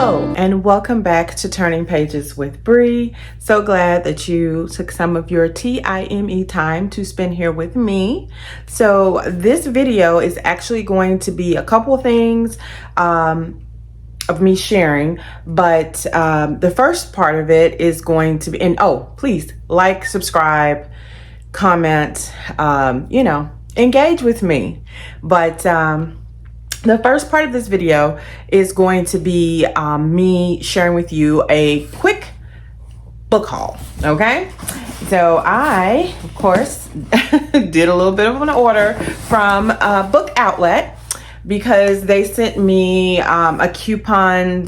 Hello and welcome back to Turning Pages with Bree. So glad that you took some of your TIME time to spend here with me. So this video is actually going to be a couple things of me sharing, but the first part of it is going to be, and oh, please like, subscribe, comment, engage with me. But the first part of this video is going to be me sharing with you a quick book haul, okay? So I, of course, did a little bit of an order from Book Outlet because they sent me a coupon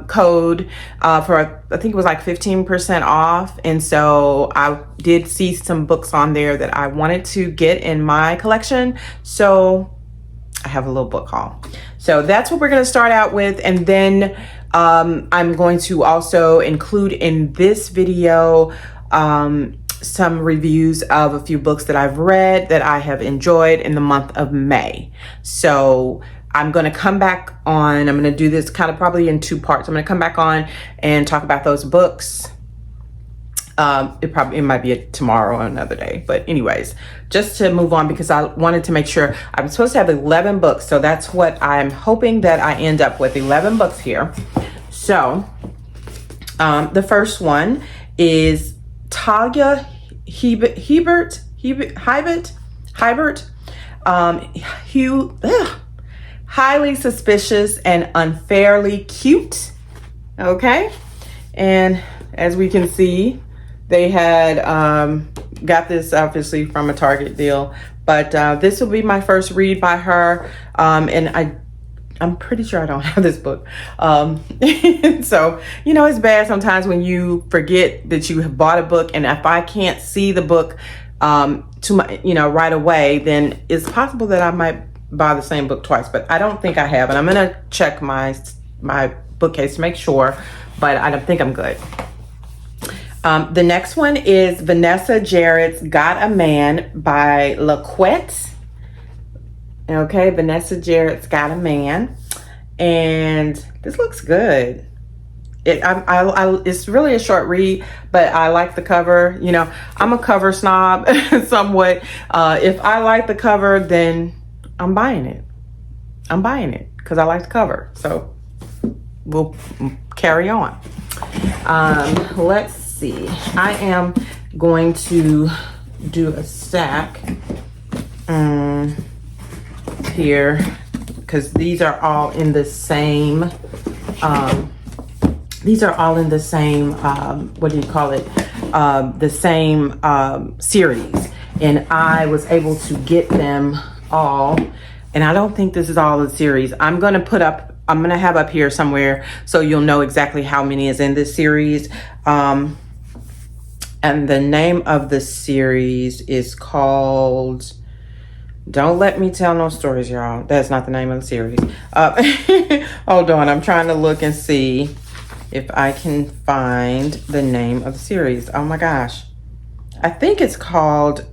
code for, I think it was like 15% off. And so I did see some books on there that I wanted to get in my collection. So I have a little book haul. So that's what we're going to start out with. And then I'm going to also include in this video some reviews of a few books that I've read that I have enjoyed in the month of May. So I'm going to come back on, I'm going to do this kind of probably in two parts. I'm going to come back on and talk about those books. It might be tomorrow or another day, but anyways, just to move on because I wanted to make sure. I'm supposed to have 11 books, so that's what I'm hoping that I end up with, 11 books here. So the first one is Talia Hibbert, Highly Suspicious and Unfairly Cute. Okay, and as we can see, they had got this obviously from a Target deal, but this will be my first read by her, and I'm pretty sure I don't have this book. So, it's bad sometimes when you forget that you have bought a book, and if I can't see the book right away, then it's possible that I might buy the same book twice, but I don't think I have, and I'm gonna check my bookcase to make sure, but I don't think I'm good. The next one is Vanessa Jarrett's Got a Man by LaQuette. Okay, Vanessa Jarrett's Got a Man. And this looks good. It's really a short read, but I like the cover. I'm a cover snob somewhat. If I like the cover, then I'm buying it. I'm buying it because I like the cover. So we'll carry on. Let's see. I am going to do a stack here because these are all in the same the same series, and I was able to get them all, and I don't think this is all the series. I'm gonna have up here somewhere so you'll know exactly how many is in this series. And the name of the series is called, Don't Let Me Tell No Stories, y'all. That's not the name of the series. Hold on, I'm trying to look and see if I can find the name of the series. Oh my gosh. I think it's called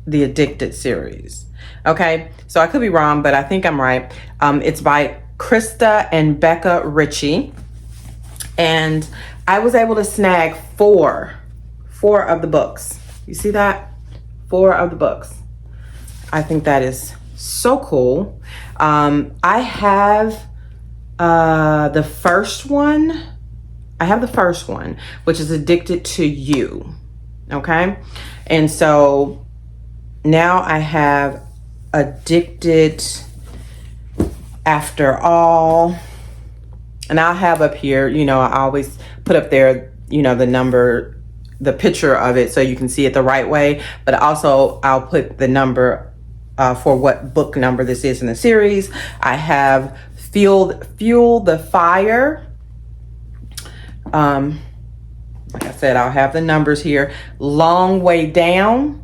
the Addicted series. Okay, so I could be wrong, but I think I'm right. It's by Krista and Becca Ritchie. And I was able to snag four of the books. You see that? 4 of the books. I think that is so cool. I have the first one. I have the first one, which is Addicted to You. Okay? And so now I have Addicted After All. And I'll have up here, I always put up there, the number, the picture of it so you can see it the right way. But also I'll put the number for what book number this is in the series. I have Fuel the Fire. Like I said, I'll have the numbers here. Long Way Down.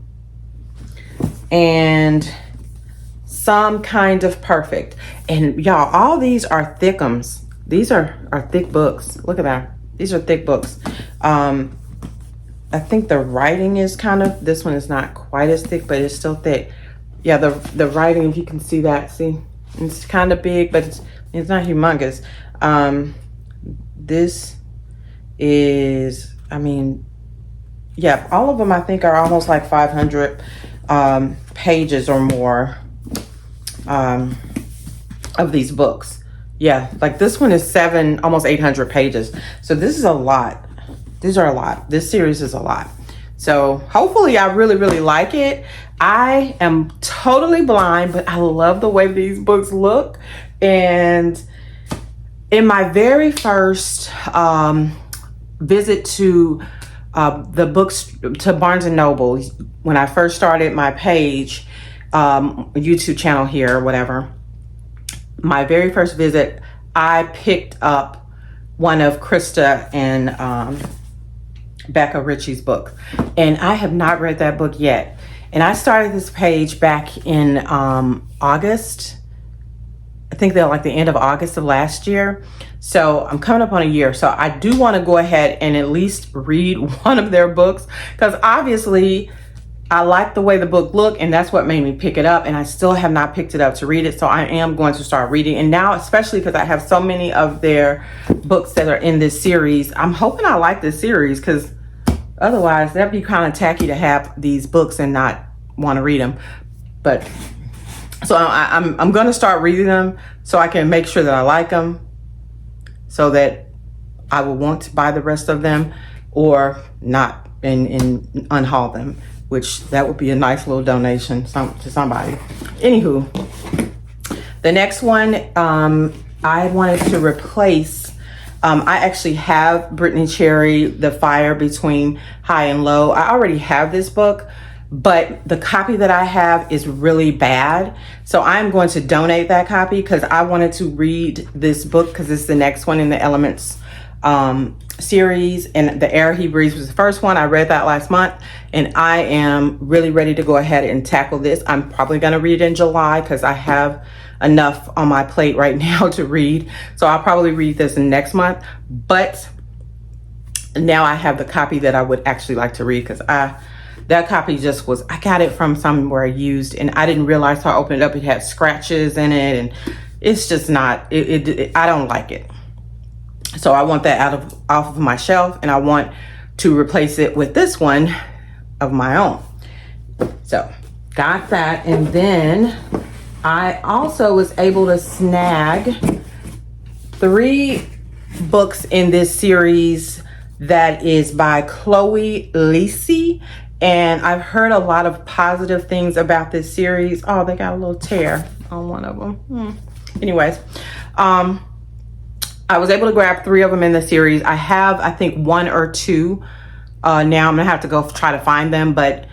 And Some Kind of Perfect. And y'all, all these are thickums. These are thick books. Look at that. These are thick books. I think the writing is this one is not quite as thick, but it's still thick. Yeah, the writing, if you can see that, see, it's kind of big, but it's not humongous. This is, I mean, yeah, all of them I think are almost like 500 pages or more of these books. Yeah, like this one is almost 800 pages. So this is a lot. These are a lot. This series is a lot. So hopefully I really, really like it. I am totally blind, but I love the way these books look. And in my very first visit to the books, to Barnes and Noble, when I first started my page, YouTube channel here or whatever, my very first visit, I picked up one of Krista and Becca Ritchie's book, and I have not read that book yet. And I started this page back in August. I think they're like the end of August of last year. So I'm coming up on a year. So I do want to go ahead and at least read one of their books, because obviously I like the way the book looked, and that's what made me pick it up. And I still have not picked it up to read it. So I am going to start reading. And now, especially because I have so many of their books that are in this series, I'm hoping I like this series, because otherwise that'd be kind of tacky to have these books and not want to read them. But so I'm going to start reading them so I can make sure that I like them, so that I will want to buy the rest of them or not, and unhaul them, which that would be a nice little donation to somebody. Anywho, the next one, I wanted to replace, I actually have Brittany Cherry, The Fire Between High and Low. I already have this book, but the copy that I have is really bad. So I'm going to donate that copy, because I wanted to read this book, because it's the next one in the Elements series, and The Air He Breathes was the first one. I read that last month, and I am really ready to go ahead and tackle this. I'm probably going to read it in July, because I have enough on my plate right now to read. So I'll probably read this in next month, but now I have the copy that I would actually like to read, because that copy just was, I got it from somewhere used, and I didn't realize till I opened it up it had scratches in it, and it's just not, I don't like it. So I want that off of my shelf, and I want to replace it with this one of my own. So got that. And then I also was able to snag 3 books in this series that is by Chloe Lisi. And I've heard a lot of positive things about this series. Oh, they got a little tear on one of them. Anyways, I was able to grab 3 of them in the series. I have, I think, 1 or 2. Now I'm gonna have to go try to find them, but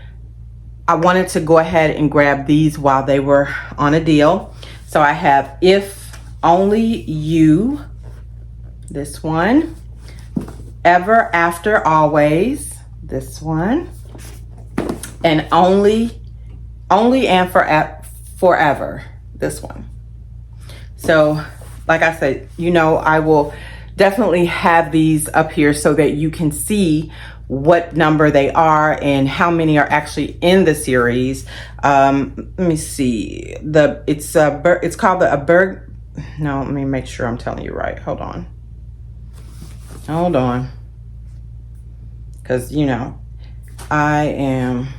I wanted to go ahead and grab these while they were on a deal. So I have If Only You, this one. Ever After Always, this one. And Only and Forever, this one. So like I said, I will definitely have these up here so that you can see what number they are and how many are actually in the series. Let me see. It's called the Berg. No, let me make sure I'm telling you right. Hold on. Because, I am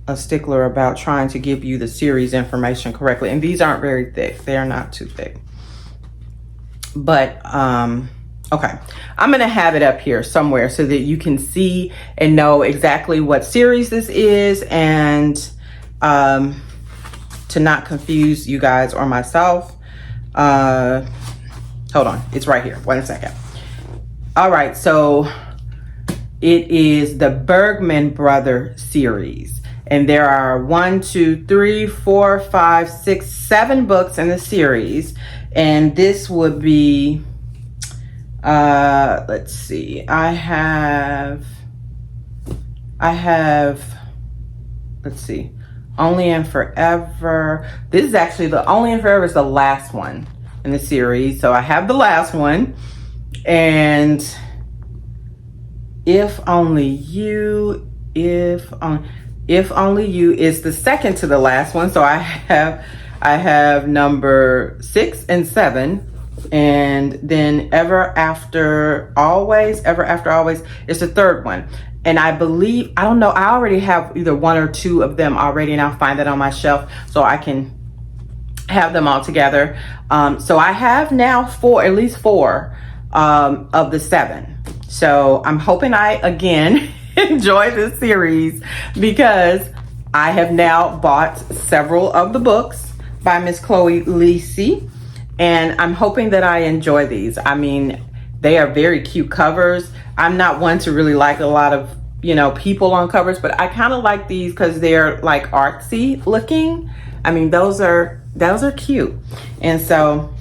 a stickler about trying to give you the series information correctly. And these aren't very thick. They are not too thick. But, okay. I'm going to have it up here somewhere so that you can see and know exactly what series this is, and to not confuse you guys or myself. Hold on. It's right here. Wait a second. All right. So it is the Bergman Brother series. And there are 1, 2, 3, 4, 5, 6, 7 books in the series. And this would be, let's see, I have, let's see, Only and Forever. This is actually, the Only and Forever is the last one in the series. So I have the last one. And If Only You, If Only You is the second to the last one. So I have number 6 and 7. And then Ever After Always is the third one. And I believe, I don't know, I already have either one or two of them already, and I'll find that on my shelf so I can have them all together. So I have now at least four of the 7. So I'm hoping I, again, enjoy this series, because I have now bought several of the books by Miss Chloe Lisi, and I'm hoping that I enjoy these. I mean, they are very cute covers. I'm not one to really like a lot of, people on covers, but I kind of like these because they're like artsy looking. I mean, those are cute. And so,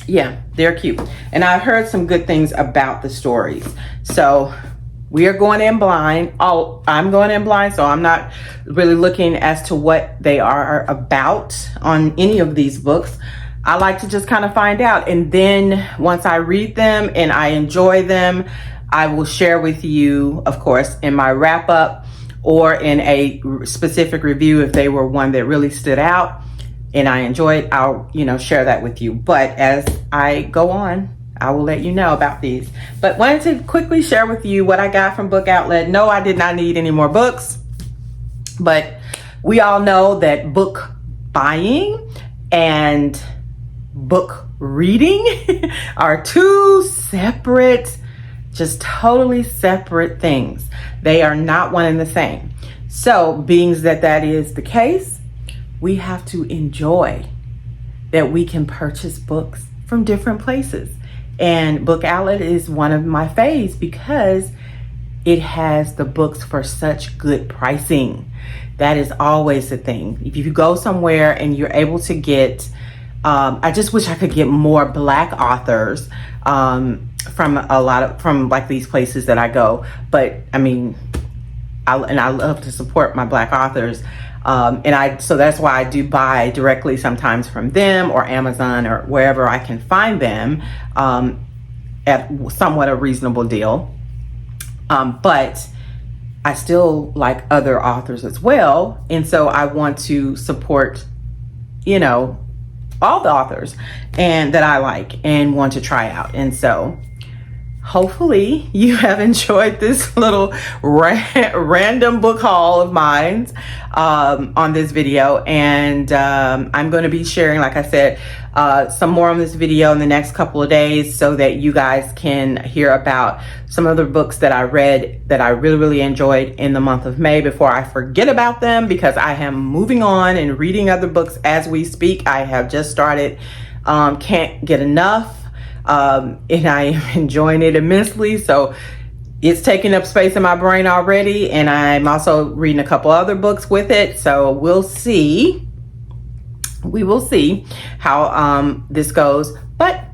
yeah, they're cute. And I've heard some good things about the stories. So we are going in blind. I'm going in blind, so I'm not really looking as to what they are about on any of these books. I like to just kind of find out. And then once I read them and I enjoy them, I will share with you, of course, in my wrap up or in a specific review if they were one that really stood out and I enjoyed. I'll, share that with you. But as I go on, I will let you know about these. But wanted to quickly share with you what I got from Book Outlet. No, I did not need any more books, but we all know that book buying and book reading are two separate, just totally separate things. They are not one and the same. So being that is the case, we have to enjoy that we can purchase books from different places. And Book Outlet is one of my faves because it has the books for such good pricing. That is always the thing. If you go somewhere and you're able to get, I just wish I could get more Black authors from like these places that I go. But I mean, I love to support my Black authors. So that's why I do buy directly sometimes from them or Amazon or wherever I can find them at somewhat a reasonable deal. But I still like other authors as well. And so I want to support, all the authors and that I like and want to try out. And so hopefully you have enjoyed this little random book haul of mine on this video. And I'm going to be sharing, like I said, some more on this video in the next couple of days so that you guys can hear about some other books that I read that I really, really enjoyed in the month of May before I forget about them, because I am moving on and reading other books as we speak. I have just started Can't Get Enough. And I am enjoying it immensely. So it's taking up space in my brain already. And I'm also reading a couple other books with it. So we'll see. We will see how this goes. But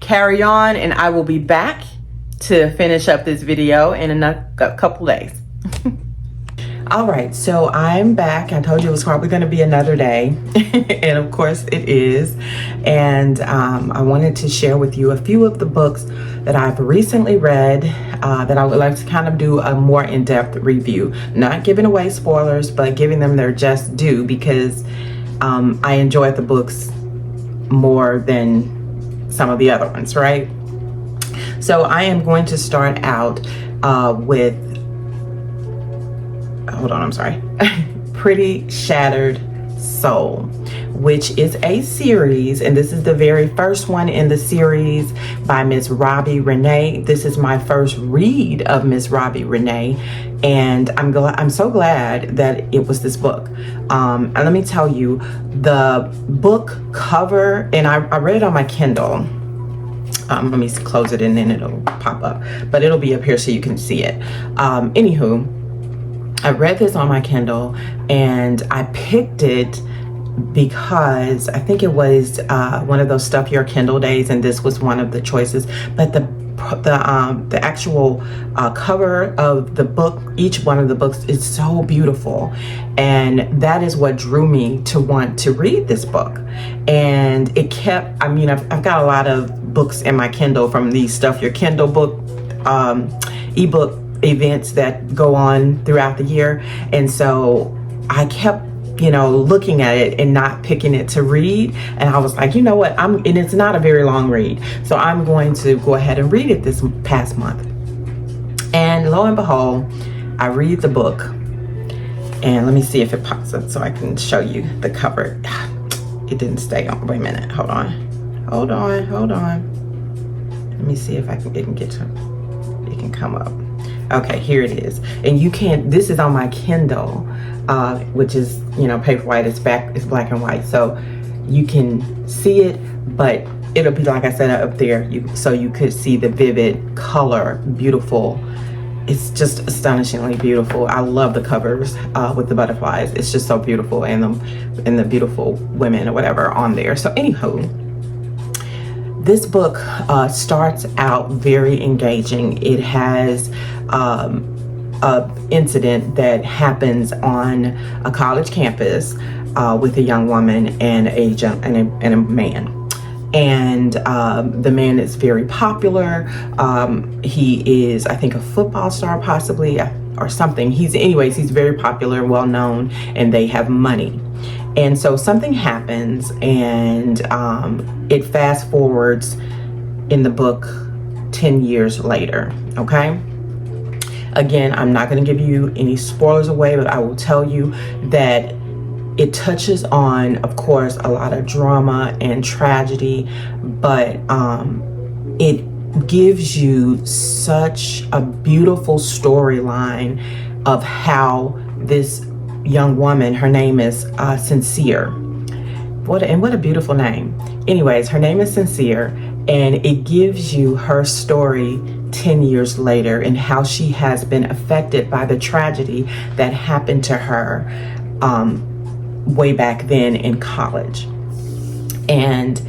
carry on, and I will be back to finish up this video in a couple days. All right, so I'm back. I told you it was probably going to be another day, and of course it is. And I wanted to share with you a few of the books that I've recently read that I would like to kind of do a more in-depth review. Not giving away spoilers, but giving them their just due, because I enjoyed the books more than some of the other ones, right? So I am going to start out with Pretty Shattered Soul, which is a series, and this is the very first one in the series by Miss Robbie Renee. This is my first read of Miss Robbie Renee, and I'm so glad that it was this book. And let me tell you, the book cover, and I read it on my Kindle. Let me close it and then it'll pop up, but it'll be up here so you can see it. Anywho, I read this on my Kindle, and I picked it because I think it was one of those stuff your Kindle days, and this was one of the choices. But the actual cover of the book, each one of the books, is so beautiful, and that is what drew me to want to read this book. And it kept, I've got a lot of books in my Kindle from these Stuff Your Kindle book ebook events that go on throughout the year, and so I kept looking at it and not picking it to read. And I was like, you know what, and it's not a very long read, so I'm going to go ahead and read it this past month. And lo and behold, I read the book, and let me see if it pops up so I can show you the cover. It didn't stay on. Wait a minute. Hold on. Let me see if it can come up. Okay, here it is. And this is on my Kindle, which is, Paperwhite. It's black and white. So you can see it, but it'll be, like I said, up there. So you could see the vivid color, beautiful. It's just astonishingly beautiful. I love the covers with the butterflies. It's just so beautiful, and the beautiful women or whatever on there. So anywho, this book starts out very engaging. It has a incident that happens on a college campus with a young woman and a man. And the man is very popular. He is, I think, a football star possibly, or something. He's very popular, well known, and they have money. And so something happens, and it fast forwards in the book 10 years later, okay? Again, I'm not going to give you any spoilers away, but I will tell you that it touches on, of course, a lot of drama and tragedy, but it gives you such a beautiful storyline of how this young woman, her name is Sincere. What a beautiful name. Anyways, her name is Sincere, and it gives you her story 10 years later and how she has been affected by the tragedy that happened to her way back then in college. And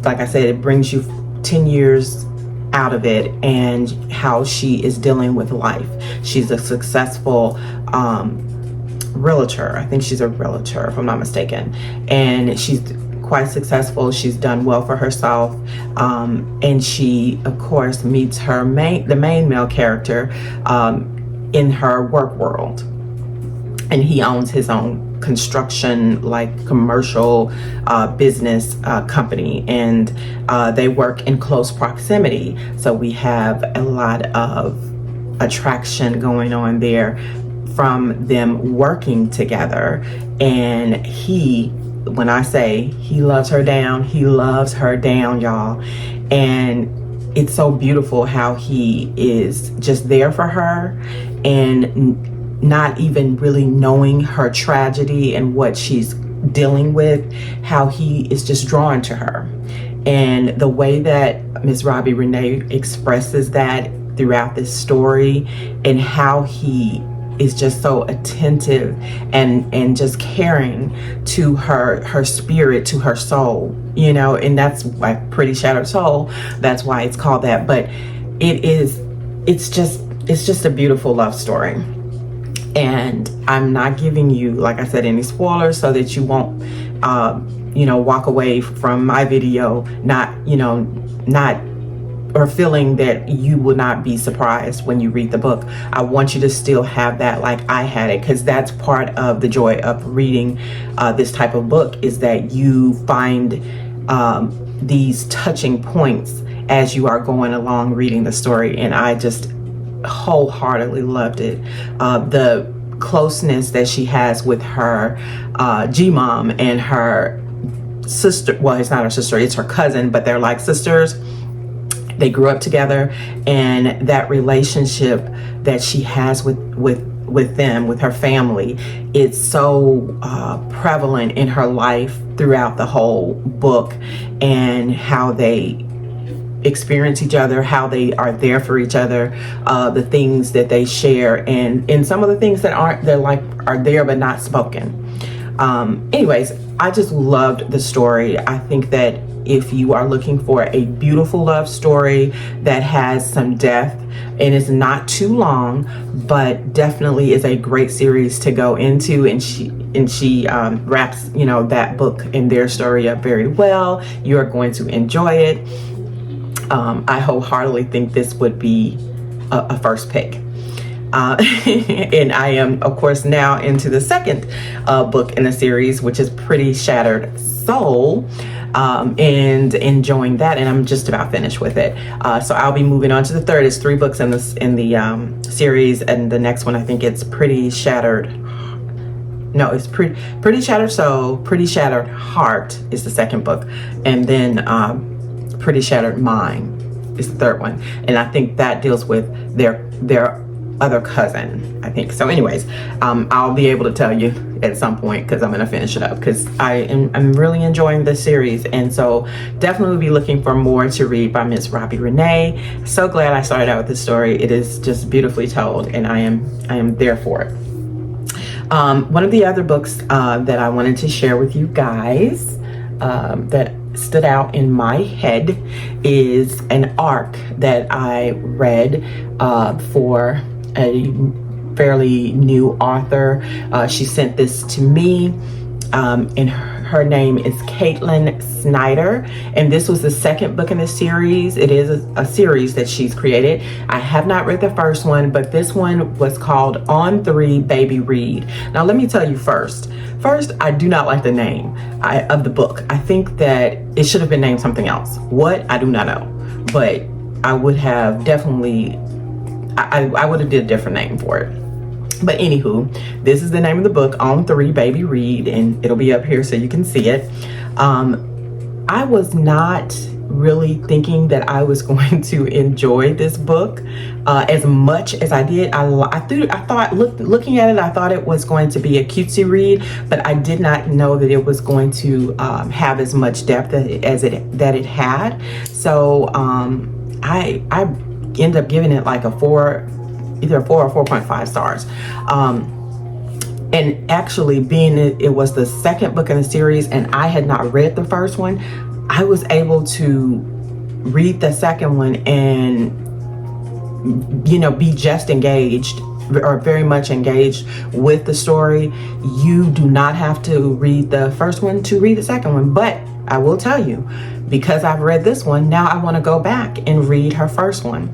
like I said, it brings you 10 years out of it and how she is dealing with life. She's a successful realtor. I think she's a realtor, if I'm not mistaken. And she's quite successful. She's done well for herself. And she, of course, meets the main male character in her work world. And he owns his own construction, like commercial business company, and they work in close proximity. So we have a lot of attraction going on there from them working together. And when I say he loves her down, y'all. And it's so beautiful how he is just there for her, and not even really knowing her tragedy and what she's dealing with, how he is just drawn to her. And the way that Miss Robbie Renee expresses that throughout this story, and how he is just so attentive and just caring to her spirit, to her soul, and that's like Pretty Shattered Soul. That's why it's called that. But it's just a beautiful love story. And I'm not giving you, like I said, any spoilers so that you won't, walk away from my video not or feeling that you will not be surprised when you read the book. I want you to still have that like I had it, because that's part of the joy of reading this type of book, is that you find these touching points as you are going along reading the story. And I just wholeheartedly loved it. The closeness that she has with her G-mom and her sister. Well, it's not her sister, it's her cousin, but they're like sisters. They grew up together, and that relationship that she has with them, with her family, it's so prevalent in her life throughout the whole book, and how they experience each other, how they are there for each other, the things that they share, and some of the things that are there but not spoken. Anyways, I just loved the story. I think that if you are looking for a beautiful love story that has some depth and is not too long, but definitely is a great series to go into, and she wraps that book and their story up very well. You are going to enjoy it. I wholeheartedly think this would be a first pick. And I am, of course, now into the second book in the series, which is Pretty Shattered Soul. And enjoying that, and I'm just about finished with it. So I'll be moving on to the third. It's 3 books in the series, and the next one, I think it's Pretty Shattered. No, it's Pretty Shattered Soul, Pretty Shattered Heart is the second book, and then Pretty Shattered Mind is the third one. And I think that deals with their other cousin, I think. So anyways, I'll be able to tell you at some point, because I'm going to finish it up, because I'm really enjoying this series. And so definitely be looking for more to read by Miss Robbie Renee. So glad I started out with this story. It is just beautifully told, and I am there for it. One of the other books that I wanted to share with you guys that stood out in my head is an arc that I read for a fairly new author. She sent this to me, and her name is Caitlin Snyder, and this was the second book in the series. It is a series that she's created. I have not read the first one, but this one was called On 3 Baby Read. Now let me tell you first, I do not like the name of the book. I think that it should have been named something else. What? I do not know, but I would have definitely I would have did a different name for it. But anywho, this is the name of the book, On 3 Baby Read, and it'll be up here so you can see it. I was not really thinking that I was going to enjoy this book as much as I did. Looking at it, I thought it was going to be a cutesy read, but I did not know that it was going to have as much depth as it had. So I end up giving it like a 4, either a 4 or 4.5 stars. And actually, being it was the second book in the series and I had not read the first one, I was able to read the second one and, you know, be just engaged, or very much engaged with the story. You do not have to read the first one to read the second one, but I will tell you, because I've read this one, now I want to go back and read her first one.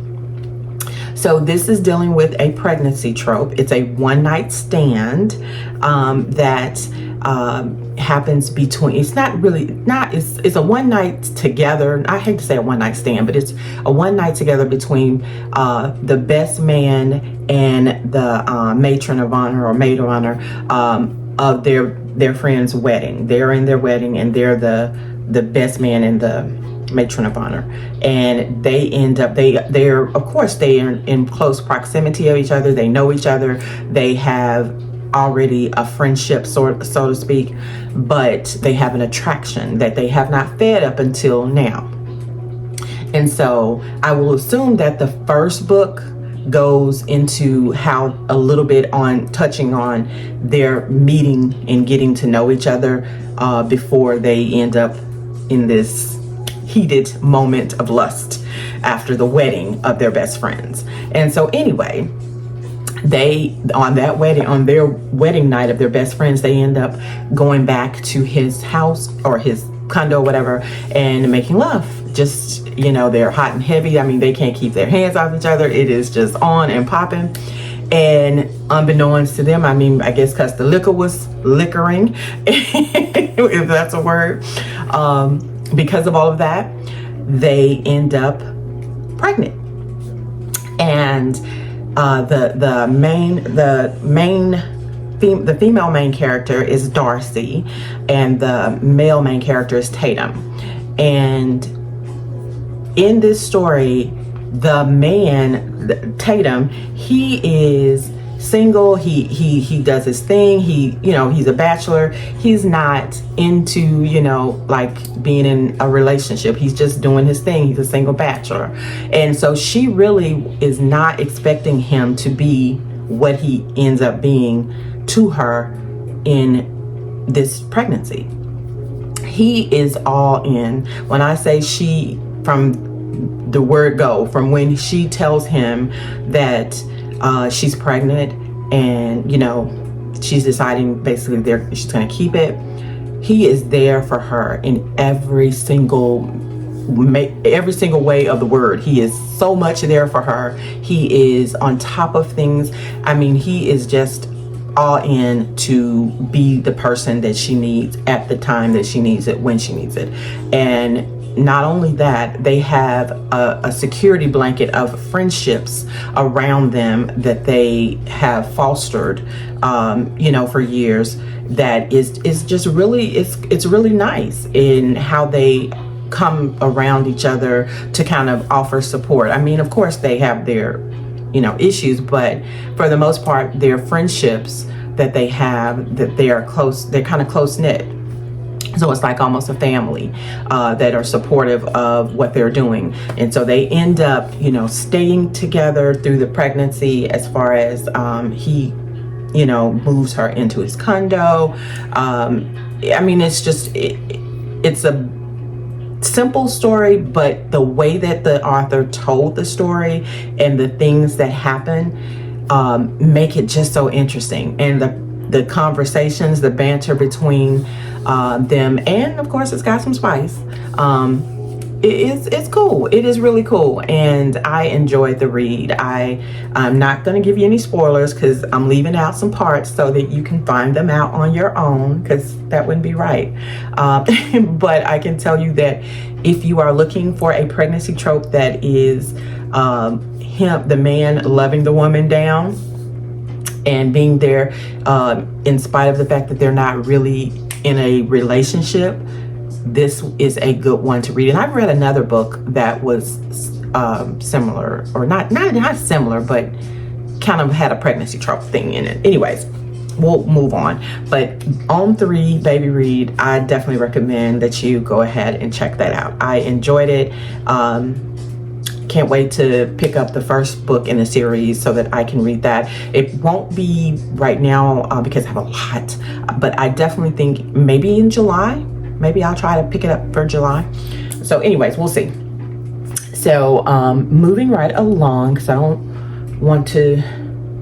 So this is dealing with a pregnancy trope. It's a one-night stand that happens between, it's a one night together. I hate to say a one-night stand, but it's a one night together between the best man and the matron of honor or maid of honor of their friend's wedding. They're in their wedding and they're the best man and the matron of honor, and they end up they're of course they are in close proximity of each other. They know each other. They have already a friendship, so to speak, but they have an attraction that they have not fed up until now. And so I will assume that the first book goes into how a little bit on touching on their meeting and getting to know each other before they end up in this heated moment of lust after the wedding of their best friends. And so anyway, on their wedding night of their best friends, they end up going back to his house or his condo, whatever, and making love. Just, you know, they're hot and heavy. I mean, they can't keep their hands off each other. It is just on and popping. And unbeknownst to them, I mean, I guess because the liquor was liquoring, if that's a word, because of all of that, they end up pregnant. And the female main character is Darcy, and the male main character is Tatum. And in this story, the man, Tatum, he is single. He does his thing. He's a bachelor. He's not into, like being in a relationship. He's just doing his thing. He's a single bachelor. And so she really is not expecting him to be what he ends up being to her in this pregnancy. He is all in. When I say she, from the word go, from when she tells him that she's pregnant and she's deciding basically she's going to keep it, he is there for her in every single every single way of the word. He is so much there for her. He is on top of things. I mean, he is just all in to be the person that she needs at the time that she needs it, when she needs it. And not only that, they have a security blanket of friendships around them that they have fostered, you know, for years. That is just really, it's really nice in how they come around each other to kind of offer support. I mean, of course, they have their, you know, issues, but for the most part, their friendships that they have, that they are close, they're kind of close knit. So it's like almost a family that are supportive of what they're doing. And so they end up, you know, staying together through the pregnancy, as far as he, you know, moves her into his condo. I mean, it's just, it's a simple story, but the way that the author told the story and the things that happen make it just so interesting. And the conversations, the banter between them, and of course it's got some spice. It's cool. It is really cool, and I enjoyed the read. I'm not going to give you any spoilers because I'm leaving out some parts so that you can find them out on your own, because that wouldn't be right. But I can tell you that if you are looking for a pregnancy trope that is the man loving the woman down and being there in spite of the fact that they're not really in a relationship, this is a good one to read. And I've read another book that was similar, or not similar, but kind of had a pregnancy trope thing in it. Anyways, we'll move on. But On 3 Baby Read, I definitely recommend that you go ahead and check that out. I enjoyed it. Can't wait to pick up the first book in the series so that I can read that. It won't be right now because I have a lot, but I definitely think maybe in July. Maybe I'll try to pick it up for July. So anyways, we'll see. So moving right along, because I don't want to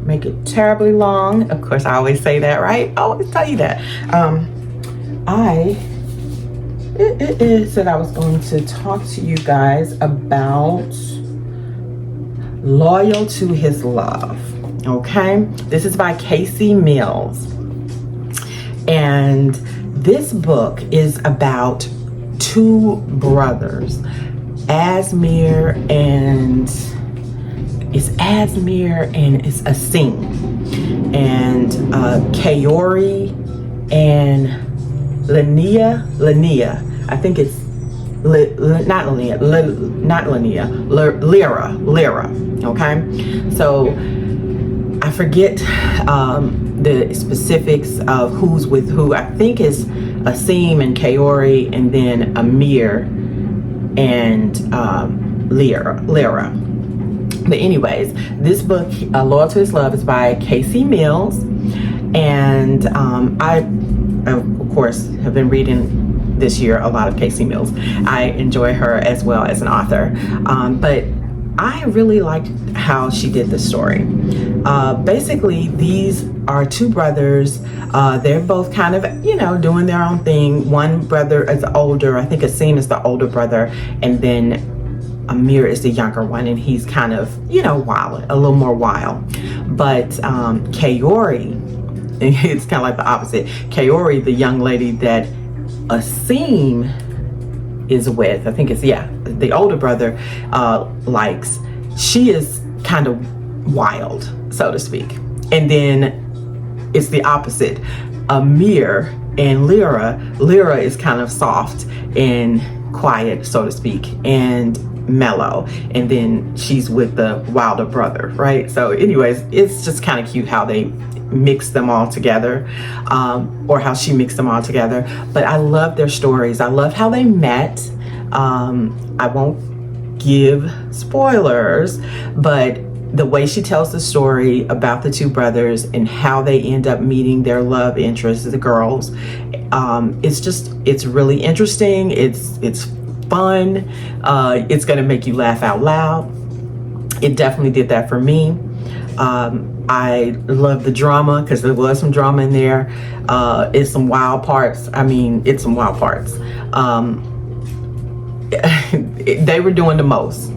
make it terribly long. Of course, I always say that, right? I always tell you that. It said I was going to talk to you guys about Loyal to His Love. Okay, this is by Casey Mills, and this book is about two brothers, Asmir and it's Asim, and Kaori and Lania. I think it's not Lania, Lyra. Okay, so I forget the specifics of who's with who. I think it's Asim and Kaori, and then Amir and Lyra. But anyways, this book, Loyal to His Love, is by Casey Mills, and I, of course, have been reading this year a lot of Casey Mills. I enjoy her as well as an author, but I really liked how she did the story. Basically, these are two brothers. They're both kind of, you know, doing their own thing. One brother is older. I think Asim is the older brother, and then Amir is the younger one, and he's kind of, you know, wild, a little more wild. But Kaori, it's kind of like the opposite. Kaori, the young lady that Asim is with, I think it's, the older brother likes, she is kind of wild, so to speak. And then it's the opposite. Amir and Lyra is kind of soft and quiet, so to speak, and mellow. And then she's with the wilder brother, right? So anyways, it's just kind of cute how they mix them all together, or how she mixed them all together. But I love their stories. I love how they met. I won't give spoilers, but the way she tells the story about the two brothers and how they end up meeting their love interests, the girls, it's really interesting. It's fun. It's gonna make you laugh out loud. It definitely did that for me. I love the drama because there was some drama in there. It's some wild parts. I mean, it's some wild parts. they were doing the most.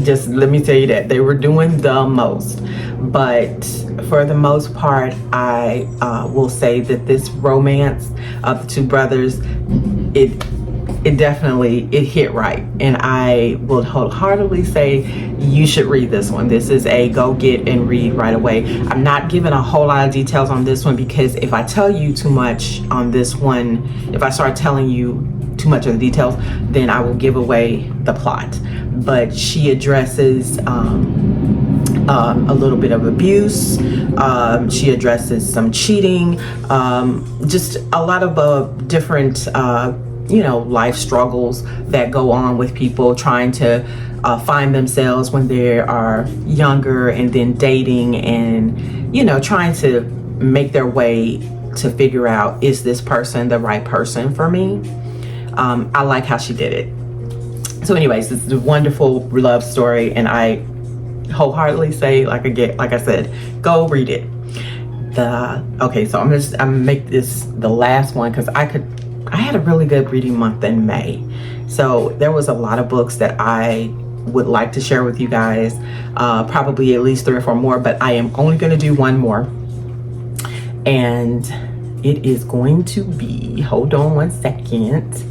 Just let me tell you that they were doing the most. But for the most part, I will say that this romance of the two brothers, it definitely, it hit right. And I will wholeheartedly say you should read this one. This is a go get and read right away. I'm not giving a whole lot of details on this one, because if I tell you too much on this one, if I start telling you too much of the details, then I will give away the plot. But she addresses a little bit of abuse. She addresses some cheating, just a lot of different life struggles that go on with people trying to find themselves when they are younger, and then dating, and trying to make their way to figure out, is this person the right person for me? I like how she did it. So anyways, this is a wonderful love story, and I wholeheartedly say, like I said, go read it. Okay, so I'm gonna make this the last one, because I had a really good reading month in May. So there was a lot of books that I would like to share with you guys, probably at least 3 or 4 more, but I am only going to do one more. And it is going to be, hold on one second,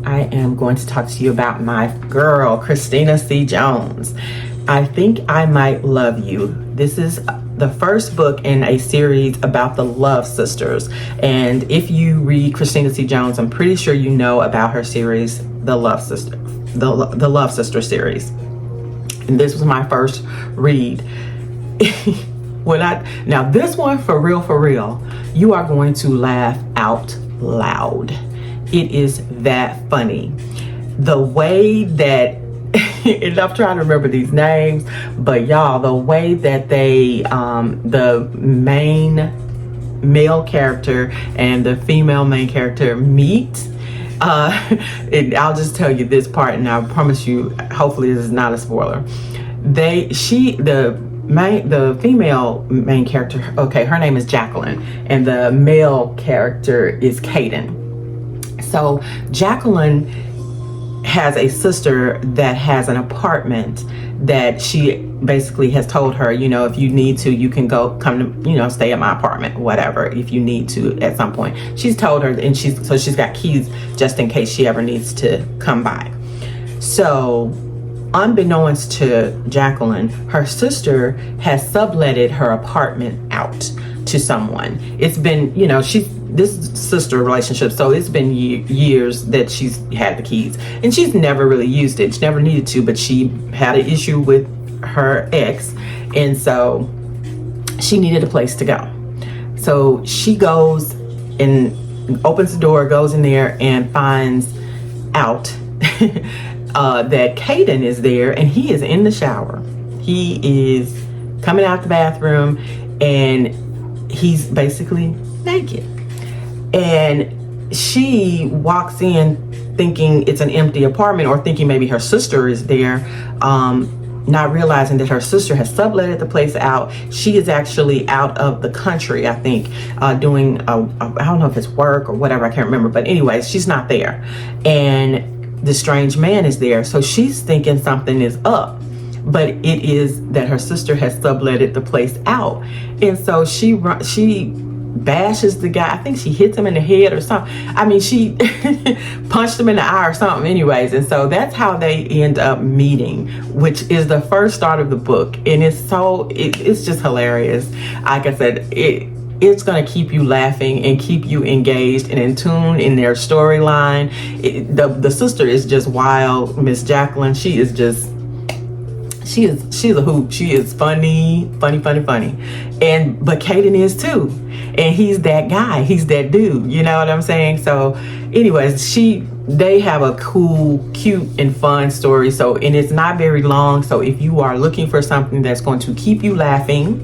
I am going to talk to you about my girl, Christina C. Jones. I Think I Might Love You. This is the first book in a series about the Love Sisters. And if you read Christina C. Jones, I'm pretty sure you know about her series, the Love Sister series. And this was my first read. Now this one, for real, you are going to laugh out loud. It is that funny. The way that, and I'm trying to remember these names, but y'all, the way that they, the main male character and the female main character meet, and I'll just tell you this part, and I promise you, hopefully this is not a spoiler. The female main character, okay, her name is Jacqueline, and the male character is Caden. So Jacqueline has a sister that has an apartment that she basically has told her, if you need to, you can come to, stay at my apartment, whatever, if you need to at some point. She's told her, and she's got keys just in case she ever needs to come by. So unbeknownst to Jacqueline, her sister has subletted her apartment out to someone. It's been, this sister relationship, so it's been years that she's had the keys, and she's never really used it. She never needed to, but she had an issue with her ex, and so she needed a place to go. So she goes and opens the door, goes in there, and finds out that Caden is there, and he is in the shower. He is coming out the bathroom, and he's basically naked. And she walks in thinking it's an empty apartment, or thinking maybe her sister is there, not realizing that her sister has subletted the place out. She is actually out of the country, I think, doing, I don't know if it's work or whatever, I can't remember. But anyways, she's not there. And the strange man is there. So she's thinking something is up. But it is that her sister has subletted the place out. And so she bashes the guy. I think she hits him in the head or something. I mean, she punched him in the eye or something anyways. And so that's how they end up meeting, which is the first start of the book. And it's just hilarious. Like I said, it's going to keep you laughing and keep you engaged and in tune in their storyline. The sister is just wild. Miss Jacqueline, she is a hoot. She is funny. But Caden is too. And he's that guy. He's that dude. You know what I'm saying? So anyways, they have a cool, cute, and fun story. So, and it's not very long. So if you are looking for something that's going to keep you laughing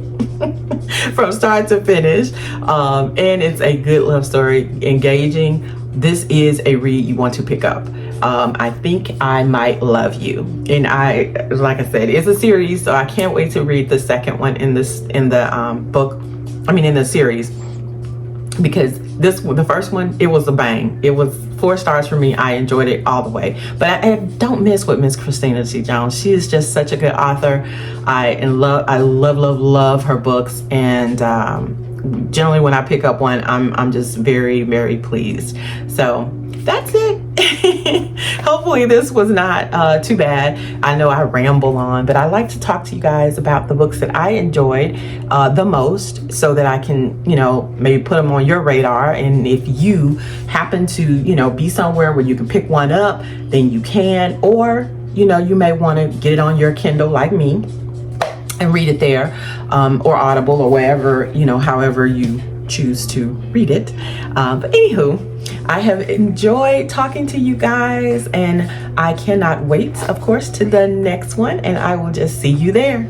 from start to finish, and it's a good love story, engaging, this is a read you want to pick up. I Think I Might Love You. And like I said, it's a series, so I can't wait to read the second one in the series. because the first one, it was a bang. It was 4 stars for me. I enjoyed it all the way. But I don't miss with Miss Christina T. Jones. She is just such a good author. I love her books, and generally when I pick up one, I'm just very, very pleased. So that's it. Hopefully this was not too bad. I know I ramble on, but I like to talk to you guys about the books that I enjoyed the most, so that I can, you know, maybe put them on your radar. And if you happen to, you know, be somewhere where you can pick one up, then you can. Or, you know, you may want to get it on your Kindle like me and read it there, or Audible, or wherever, you know, however you choose to read it. But anywho, I have enjoyed talking to you guys, and I cannot wait, of course, to the next one, and I will just see you there.